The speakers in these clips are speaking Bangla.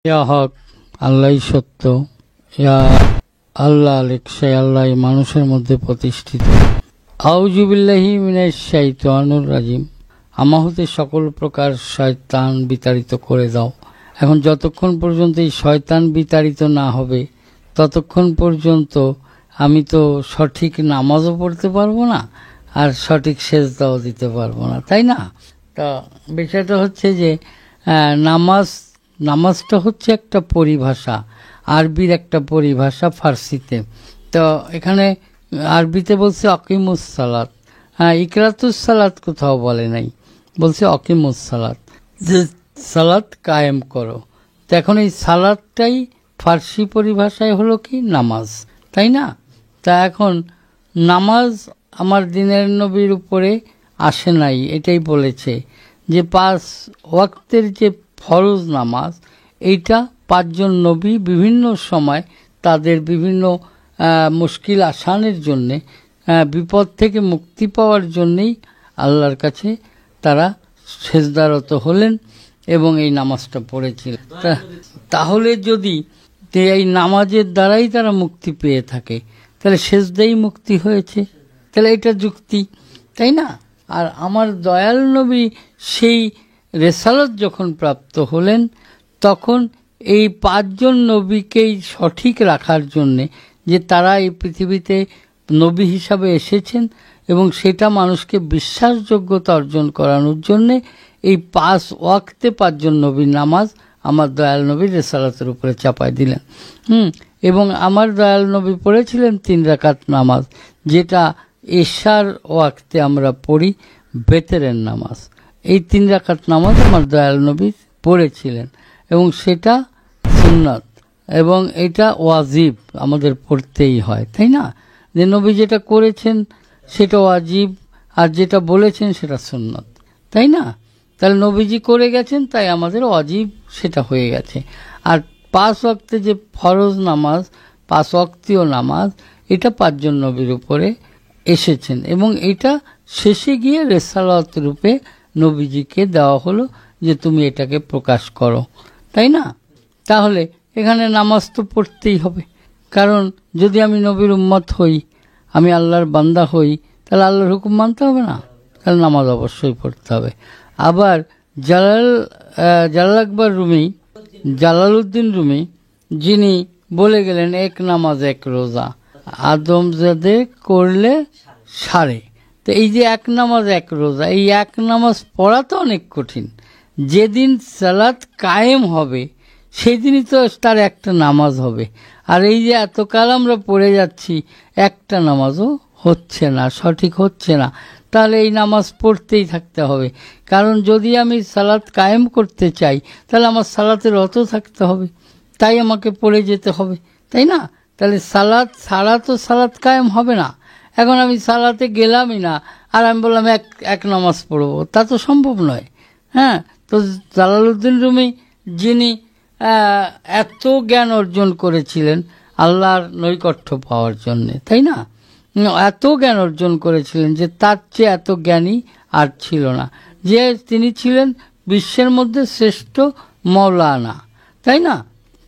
ইয়া হক, আল্লাহই সত্য, ইয়া আল্লাহ লেখসে আল্লাহ মানুষের মধ্যে প্রতিষ্ঠিত। আউযু বিল্লাহি মিনাশ শাইতানির রাজিম। আমা হতে সকল প্রকার শয়তান বিতাড়িত করে দাও। এখন যতক্ষণ পর্যন্ত এই শয়তান বিতাড়িত না হবে ততক্ষণ পর্যন্ত আমি তো সঠিক নামাজও পড়তে পারবো না, আর সঠিক সেজদাও দিতে পারবো না, তাই না? তা বিষয়টা হচ্ছে যে নামাজটা হচ্ছে একটা পরিভাষা, আরবির একটা পরিভাষা ফার্সিতে। তো এখানে আরবিতে বলছে অকিমুস সালাত, ইকরাতুস সালাত কোথাও বলে নাই, বলছে অকিমুস সালাত, যে সালাত কায়েম করো। তো এখন এই সালাতটাই ফার্সি পরিভাষায় হলো কি নামাজ, তাই না? তা এখন নামাজ আমার দিনের নবীর উপরে আসে নাই, এটাই বলেছে যে 5 ওয়াক্তের যে ফরজ নামাজ, এইটা 5 জন নবী বিভিন্ন সময় তাদের বিভিন্ন মুশকিল আসানের জন্যে, বিপদ থেকে মুক্তি পাওয়ার জন্যেই আল্লাহর কাছে তারা সেজদারত হলেন এবং এই নামাজটা পড়েছিলেন। তাহলে যদি এই নামাজের দ্বারাই তারা মুক্তি পেয়ে থাকে, তাহলে সেজদাই মুক্তি হয়েছে, তাহলে এটা যুক্তি, তাই না? আর আমার দয়াল নবী সেই রেসালত যখন প্রাপ্ত হলেন, তখন এই 5 জন নবীকেই সঠিক রাখার জন্যে, যে তারা এই পৃথিবীতে নবী হিসাবে এসেছেন এবং সেটা মানুষকে বিশ্বাসযোগ্যতা অর্জন করানোর জন্যে এই 5 ওয়াক্তে 5 জন নবীর নামাজ আমার দয়াল নবীর রেসালাতের উপরে চাপায় দিলেন। এবং আমার দয়াল নবী পড়েছিলেন 3 রাকাত নামাজ, যেটা এশার ওয়াক্তে আমরা পড়ি বেতেরের নামাজ। এই 3 রাকাত নামাজ আমার দয়াল নবী পড়েছিলেন এবং সেটা সুন্নাত এবং এটা ওয়াজিব, আমাদের পড়তেই হয়, তাই না? যে নবী যেটা করেছেন সেটা ওয়াজিব, আর যেটা বলেছেন সেটা সুন্নাত, তাই না? তাহলে নবীজি করে গেছেন, তাই আমাদের ওয়াজিব সেটা হয়ে গেছে। আর 5 ওয়াক্তে যে ফরজ নামাজ, 5 ওয়াক্তীয় নামাজ, এটা 5 জন নবীর উপরে এসেছেন এবং এটা শেষে গিয়ে রেসালাত রূপে নবীজিকে দেওয়া হলো যে তুমি এটাকে প্রকাশ করো, তাই না? তাহলে এখানে নামাজ তো পড়তেই হবে, কারণ যদি আমি নবীর উম্মত হই, আমি আল্লাহর বান্দা হই, তাহলে আল্লাহর হুকুম মানতে হবে না? তাহলে নামাজ অবশ্যই পড়তে হবে। আবার জালালউদ্দিন রুমি যিনি বলে গেলেন 1 নামাজ 1 রোজা আদমজাদে করলে সারে। তো এই যে 1 নামাজ 1 রোজা, এই 1 নামাজ পড়া তো অনেক কঠিন। যেদিন সালাত কায়েম হবে সেই দিনই তো তার একটা নামাজ হবে, আর এই যে এতকাল আমরা পড়ে যাচ্ছি একটা নামাজও হচ্ছে না, সঠিক হচ্ছে না, তাহলে এই নামাজ পড়তেই থাকতে হবে। কারণ যদি আমি সালাত কায়েম করতে চাই তাহলে আমার সালাতে রত থাকতে হবে, তাই আমাকে পড়ে যেতে হবে, তাই না? তাহলে সালাত ছাড়া তো সালাত কায়েম হবে না। এখন আমি সালাতে গেলামই না আর আমি বললাম এক নামাজ পড়বো, তা তো সম্ভব নয়। তো জালালউদ্দিন রুমি যিনি এত জ্ঞান অর্জন করেছিলেন আল্লাহর নৈকট্য পাওয়ার জন্যে, তাই না? এত জ্ঞান অর্জন করেছিলেন যে তার চেয়ে এত জ্ঞানী আর ছিল না, যে তিনি ছিলেন বিশ্বের মধ্যে শ্রেষ্ঠ মৌলানা, তাই না?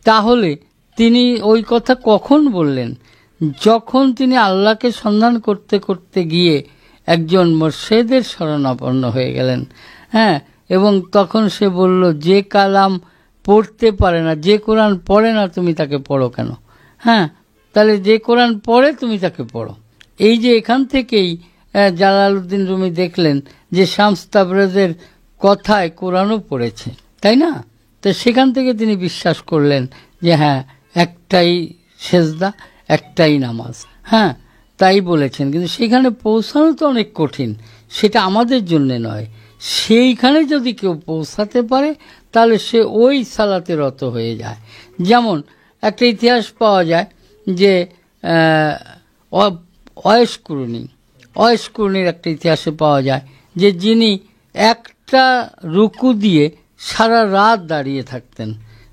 তাহলে তিনি ওই কথা কখন বললেন? যখন তিনি আল্লাহকে সন্ধান করতে করতে গিয়ে একজন মুর্শিদের শরণাপন্ন হয়ে গেলেন, এবং তখন সে বলল, যে কালাম পড়তে পারে না, যে কোরআন পড়ে না, তুমি তাকে পড়ো কেন? তাহলে যে কোরআন পড়ে তুমি তাকে পড়ো। এই যে এখান থেকেই জালালউদ্দিন রুমি দেখলেন যে শামস তাবরেজের কথায় কোরআনও পড়েছে, তাই না? তো সেখান থেকে তিনি বিশ্বাস করলেন যে একটাই সেজদা, একটাই নামাজ, তাই বলেছেন। কিন্তু সেখানে পৌঁছানো তো অনেক কঠিন, সেটা আমাদের জন্য নয়। সেইখানে যদি কেউ পৌঁছাতে পারে তাহলে সে ওই সালাতে রত হয়ে যায়। যেমন একটা ইতিহাস পাওয়া যায় যে অয়েশকুরনির একটা ইতিহাসে পাওয়া যায় যে যিনি একটা রুকু দিয়ে সারা রাত দাঁড়িয়ে থাকতেন,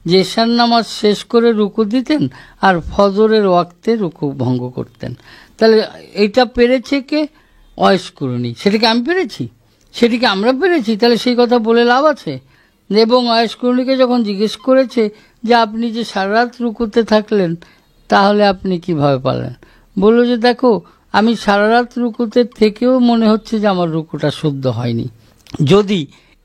যে এশার নামাজ শেষ করে রুকু দিতেন আর ফজরের ওয়াক্তে রুকু ভঙ্গ করতেন। তাহলে এইটা পেরেছে কে? অয়েশকুরনি। সেটাকে আমি পেরেছি? সেটিকে আমরা পেরেছি? তাহলে সেই কথা বলে লাভ আছে? এবং অয়েশকুরনিকে যখন জিজ্ঞেস করেছে যে আপনি যে সারা রাত রুকুতে থাকলেন, তাহলে আপনি কিভাবে পারলেন? বলল যে দেখো, আমি সারা রাত রুকুতে থেকেও মনে হচ্ছে যে আমার রুকুটা শুদ্ধ হয়নি। যদি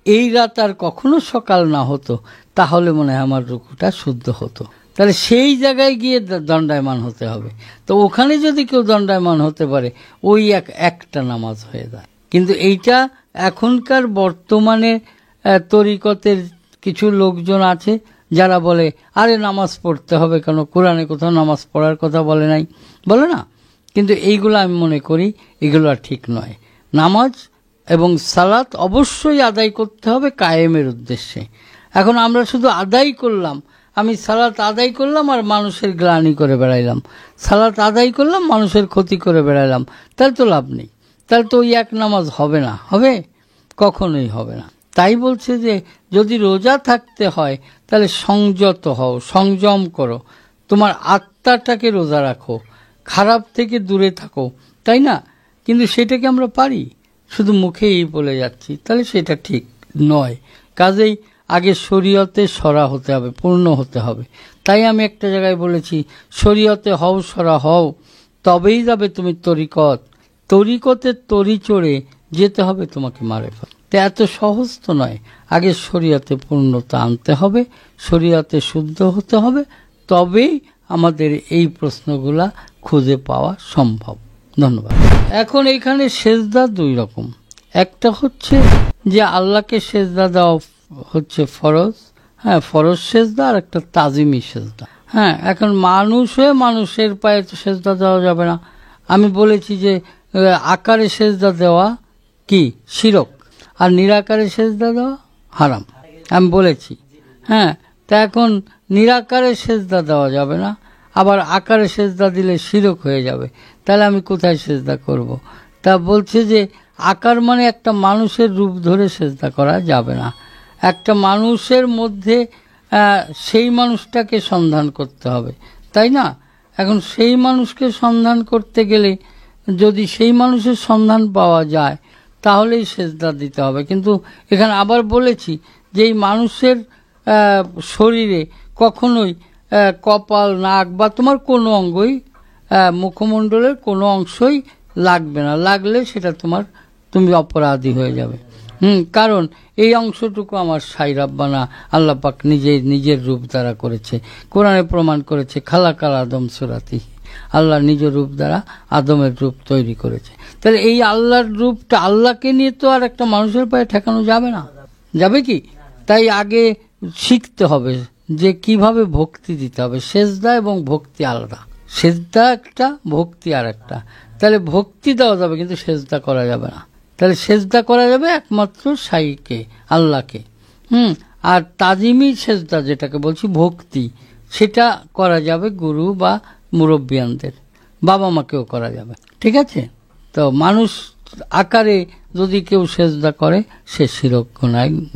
এই রাত আর কখনো সকাল না হতো, তাহলে মনে হয় আমার রুকুটা শুদ্ধ হতো। তাহলে সেই জায়গায় গিয়ে দণ্ডায়মান হতে হবে। তো ওখানে যদি কেউ দণ্ডায়মান হতে পারে, ওই একটা নামাজ হয়ে যায়। কিন্তু এইটা এখনকার বর্তমানে তরিকতের কিছু লোকজন আছে যারা বলে, আরে নামাজ পড়তে হবে কেন, কোরআনে কোথাও নামাজ পড়ার কথা বলে নাই, বলে না? কিন্তু এইগুলো আমি মনে করি এগুলো আর ঠিক নয়। নামাজ এবং সালাত অবশ্যই আদায় করতে হবে কায়েমের উদ্দেশ্যে। এখন আমরা শুধু আদায় করলাম, আমি সালাত আদায় করলাম আর মানুষের গ্লানি করে বেড়াইলাম, সালাত আদায় করলাম মানুষের ক্ষতি করে বেড়াইলাম, তাহলে তো লাভ নেই। তাহলে তো ওই এক নামাজ হবে না, হবে? কখনোই হবে না। তাই বলছে যে যদি রোজা থাকতে হয় তাহলে সংযত হও, সংযম করো, তোমার আত্মাটাকে রোজা রাখো, খারাপ থেকে দূরে থাকো, তাই না? কিন্তু সেটাকে আমরা পারি? শুধু মুখেই বলে যাচ্ছি, তাহলে সেটা ঠিক নয়। কাজেই আগে শরীয়তে সরা হতে হবে, পূর্ণ হতে হবে। তাই আমি একটা জায়গায় বলেছি, শরীয়তে হও, সরা হও, তবেই যাবে তুমি তরিকত। তরিকতে তরি চড়ে যেতে হবে তোমাকে মারেফাত। তো এত সহজ তো নয়। আগে শরীয়তে পূর্ণতা আনতে হবে, শরীয়তে শুদ্ধ হতে হবে, তবেই আমাদের এই প্রশ্নগুলা খুঁজে পাওয়া সম্ভব। ধন্যবাদ। এখন এখানে সেজদা দুই রকম। একটা হচ্ছে যে আল্লাহকে সেজদা দেওয়া হচ্ছে ফরজ, হ্যাঁ, ফরজ সেজদা, আর একটা তাজিমি সেজদা। হ্যাঁ, এখন মানুষ হয়ে মানুষের পায়ে তো সেজদা দেওয়া যাবে না। আমি বলেছি যে আকারে সেজদা দেওয়া কি শিরক, আর নিরাকারে সেজদা দেওয়া হারাম, আমি বলেছি। হ্যাঁ, তা এখন নিরাকারে সেজদা দেওয়া যাবে না, আবার আকারে সেজদা দিলে শিরক হয়ে যাবে। তাহলে আমি কোথায় সেজদা করব? তা বলছে যে আকার মানে একটা মানুষের রূপ ধরে সেজদা করা যাবে না। একটা মানুষের মধ্যে সেই মানুষটাকে সন্ধান করতে হবে, তাই না? এখন সেই মানুষকে সন্ধান করতে গেলে যদি সেই মানুষের সন্ধান পাওয়া যায়, তাহলেই সেজদা দিতে হবে। কিন্তু এখানে আবার বলেছি যে এই মানুষের শরীরে কখনোই কপাল, নাক বা তোমার কোনো অঙ্গই, মুখমণ্ডলের কোনো অংশই লাগবে না। লাগলে সেটা তুমি অপরাধী হয়ে যাবে। কারণ এই অংশটুকু আমার সাই রাব্বানা আল্লাহ পাক নিজের রূপ দ্বারা করেছে। কোরআনে প্রমাণ করেছে, খালাকাল আদম সূরাতি, আল্লাহ নিজ রূপ দ্বারা আদমের রূপ তৈরি করেছে। তাহলে এই আল্লাহর রূপটা, আল্লাহকে নিয়ে তো আর একটা মানুষের পায়ে ঠেকানো যাবে না, যাবে কি? তাই আগে শিখতে হবে যে কিভাবে ভক্তি দিতে হবে। সেজদা এবং ভক্তি আলাদা, সেজদা একটা, ভক্তি আর একটা। তাহলে ভক্তি দেওয়া যাবে কিন্তু সেজদা করা যাবে না। তাহলে সেজদা করা যাবে একমাত্র সাইকে, আল্লাহকে। আর তাজিমি সেজদা যেটাকে বলছি ভক্তি, সেটা করা যাবে গুরু বা মুরব্বিয়ানদের, বাবা মাকেও করা যাবে, ঠিক আছে? তো মানুষ আকারে যদি কেউ সেজদা করে, সে শিরক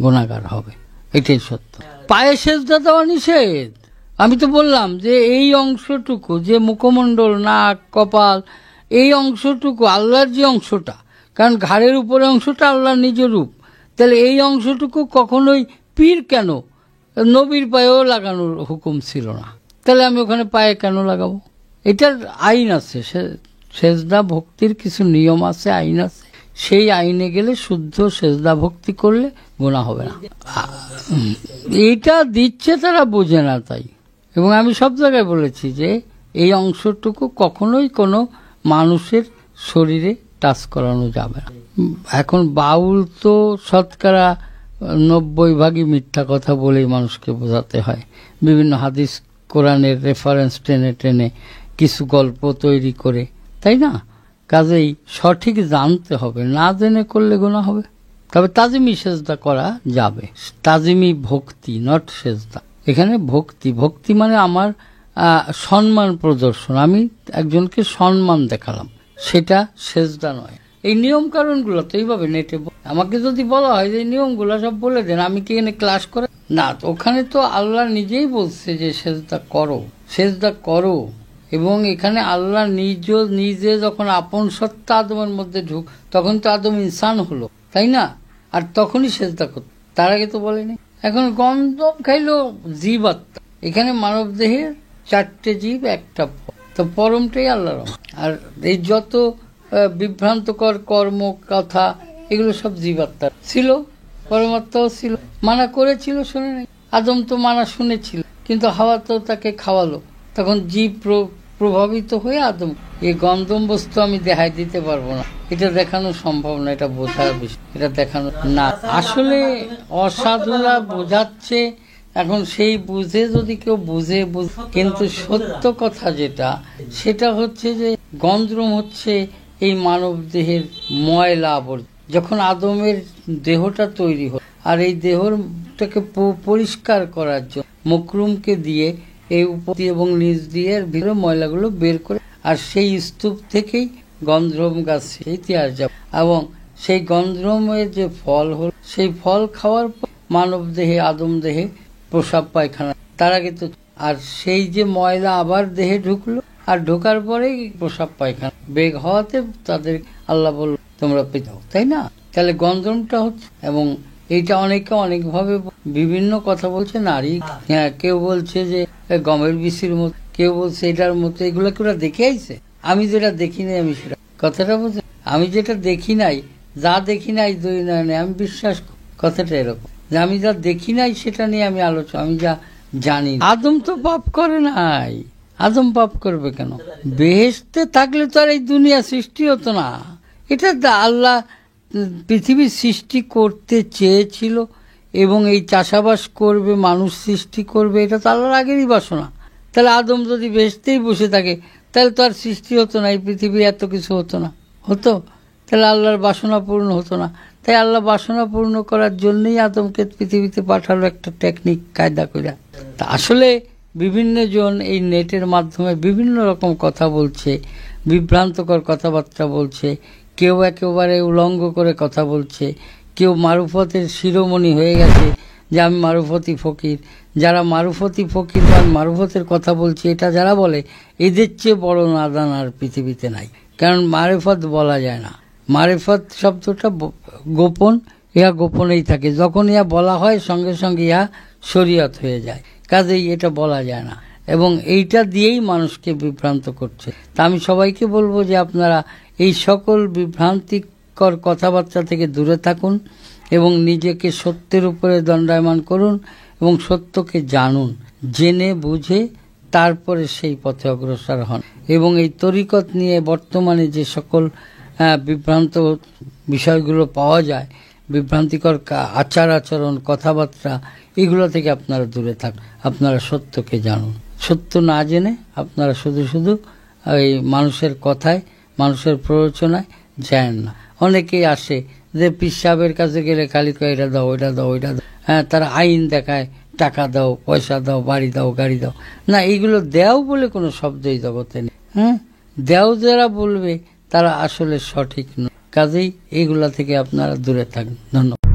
গুনাহগার হবে, এটাই সত্য। পায়ে সেজদা দেওয়া নিষেধ। আমি তো বললাম যে এই অংশটুকু, যে মুখমণ্ডল, নাক, কপাল, এই অংশটুকু আল্লাহর যে অংশটা, কারণ ঘাড়ের উপরে অংশটা আল্লাহর নিজ রূপ, তাহলে এই অংশটুকু কখনোই পীর কেন, নবীর পায়েও লাগানোর হুকুম ছিল না, তাহলে আমি ওখানে পায়ে কেন লাগাবো? এটার আইন আছে, সেজদা ভক্তির কিছু নিয়ম আছে, আইন আছে। সেই আইনে গেলে শুদ্ধ সেজদা ভক্তি করলে গুনাহ হবে না। এইটা দিচ্ছে তারা বোঝে না, তাই। এবং আমি সব জায়গায় বলেছি যে এই অংশটুকু কখনোই কোনো মানুষের শরীরে টাচ করানো যাবে না। এখন বাউল তো শতকরা 90% মিথ্যা কথা বলেই মানুষকে বোঝাতে হয়। বিভিন্ন হাদিস কোরআনের রেফারেন্স টেনে টেনে কিছু গল্প তৈরি করে, তাই না? কাজেই সঠিক জানতে হবে, না জেনে করলে গুনাহ হবে। তবে তাজিমি সেজদা করা যাবে, তাজিমি ভক্তি, নট সেজদা। এখানে ভক্তি, ভক্তি মানে আমার সম্মান প্রদর্শন, আমি একজনকে সম্মান দেখালাম, সেটা সেজদা নয়। এই নিয়ম কারণগুলো তো এইভাবে নেটে আমাকে যদি বলা হয় যে নিয়মগুলো সব বলে দেন, আমি কি এখানে ক্লাস করে না? ওখানে তো আল্লাহ নিজেই বলছে যে সেজদা করো, সেজদা করো। এবং এখানে আল্লাহ নিজে যখন আপন সত্তা আদমের মধ্যে তখন তো আদম ইনসান হলো, তাই না? আর তখনই সেজদা করত, তার আগে তো বলেনি। এখন গন্ধম খাইলো জীবাত্মা, এখানে মানব দেহের 4টে জীব, একটা ফল। তো পরমটাই আল্লাহর রহমত। আর এই যত বিভ্রান্তকর কর্ম কথা এগুলো সব জীবাত্মা ছিল, পরমাত্মাও ছিল, মানা করেছিল, শুনে নাই। আদম তো মানা শুনেছিল, কিন্তু হাওয়া তো তাকে খাওয়ালো, তখন জীব প্রভাবিত হয়ে আদম। এই গন্ধম বস্তু আমি দেখাই দিতে পারবো না, এটা দেখানো সম্ভব না, এটা বোঝার বিষয়, এটা দেখানো না। আসলে অসাধুরা বোঝাচ্ছে, এখন সেই বুঝে যদি কেউ বুঝে, কিন্তু সত্য কথা যেটা, সেটা হচ্ছে যে গন্ধম হচ্ছে এই মানব দেহের ময়লা আবর্জনা। যখন আদমের দেহটা তৈরি হল, আর এই দেহটাকে পরিষ্কার করার জন্য মকরুমকে দিয়ে এই উপর এবং নিচ দিয়ে ভিতরে ময়লাগুলো বের করে, আর সেই স্তূপ থেকেই গন্ধম গাছ ইতিহাস যাবে, এবং সেই গন্ধমের যে ফল হল, সেই ফল খাওয়ার পর মানব দেহে, আদম দেহে প্রসাব পায়খানা, তার আগে তো, আর সেই যে ময়লা আবার দেহে ঢুকলো, আর ঢোকার পরেই প্রসাব পায়খানা বেগ হওয়াতে তাদের আল্লাহ বলল তোমরা পেতাও, তাই না? তাহলে গন্ধমটা হচ্ছে, এবং এইটা অনেকে অনেকভাবে বিভিন্ন কথা বলছে। নারী, হ্যাঁ, কেউ বলছে যে গমের বিচির মতো, কেউ বলছে এটার মতো। এগুলো কেউ দেখে আইছে? আমি যেটা দেখি নাই, আমি সেটা কথাটা বলছি, আমি যেটা দেখি নাই, যা দেখি নাই দুই নয়, আমি বিশ্বাস, কথাটা এরকম যে আমি যা দেখি নাই সেটা নিয়ে আমি আলোচনা, আমি যা জানি। আদম তো পাপ করে নাই, আদম পাপ করবে কেন? বেহেশতে থাকলে তো আর এই দুনিয়া সৃষ্টি হতো না। এটা আল্লাহ পৃথিবীর সৃষ্টি করতে চেয়েছিল, এবং এই চাষাবাস করবে, মানুষ সৃষ্টি করবে, এটা তো আল্লাহর আগেরই বাসনা। তাহলে আদম যদি বেহেশতেই বসে থাকে, তাহলে তো আর সৃষ্টি হতো না, এই পৃথিবী এত কিছু হতো না, হতো? তাহলে আল্লাহর বাসনা পূর্ণ হতো না। তাই আল্লাহ বাসনা পূর্ণ করার জন্যই আদমকে পৃথিবীতে পাঠালো, একটা টেকনিক, কায়দা করে। তা আসলে বিভিন্ন জন এই নেটের মাধ্যমে বিভিন্ন রকম কথা বলছে, বিভ্রান্তকর কথাবার্তা বলছে, কেউ একেবারে উলঙ্গ করে কথা বলছে, কেউ মারুফতের শিরোমণি হয়ে গেছে যে আমি মারুফতি ফকির। যারা মারুফতি ফকির বা মারুফতের কথা বলছে, এটা যারা বলে, এদের চেয়ে বড় নাদান আর পৃথিবীতে নাই। কারণ মারেফত বলা যায় না, মারেফত শব্দটা গোপন, ইহা গোপনেই থাকে, যখন ইহা বলা হয় সঙ্গে সঙ্গে ইহা শরীয়ত হয়ে যায়, কাজেই এটা বলা যায় না, এবং এইটা দিয়েই মানুষকে বিভ্রান্ত করছে। তা আমি সবাইকে বলবো যে আপনারা এই সকল বিভ্রান্তিকর কথাবার্তা থেকে দূরে থাকুন, এবং নিজেকে সত্যের উপরে দণ্ডায়মান করুন, এবং সত্যকে জানুন, জেনে বুঝে তারপরে সেই পথে অগ্রসর হন। এবং এই তরিকত নিয়ে বর্তমানে যে সকল বিভ্রান্ত বিষয়গুলো পাওয়া যায়, বিভ্রান্তিকর আচার আচরণ, কথাবার্তা, এগুলো থেকে আপনারা দূরে থাকুন, আপনারা সত্যকে জানুন। সত্য না জেনে আপনারা শুধু শুধু ওই মানুষের কথায়, মানুষের প্ররোচনায় যায় না। অনেকেই আসে যে পীর সাহেবের কাছে গেলে খালি কয় এটা দাও, ওইটা দাও, ওইটা দাও, হ্যাঁ, তারা আইন দেখায়, টাকা দাও, পয়সা দাও, বাড়ি দাও, গাড়ি দাও। না, এইগুলো দেও বলে কোনো শব্দই জগতে নেই। হ্যাঁ, দেও যারা বলবে তারা আসলে সঠিক নয়। কাজেই এইগুলা থেকে আপনারা দূরে থাকুন। ধন্যবাদ।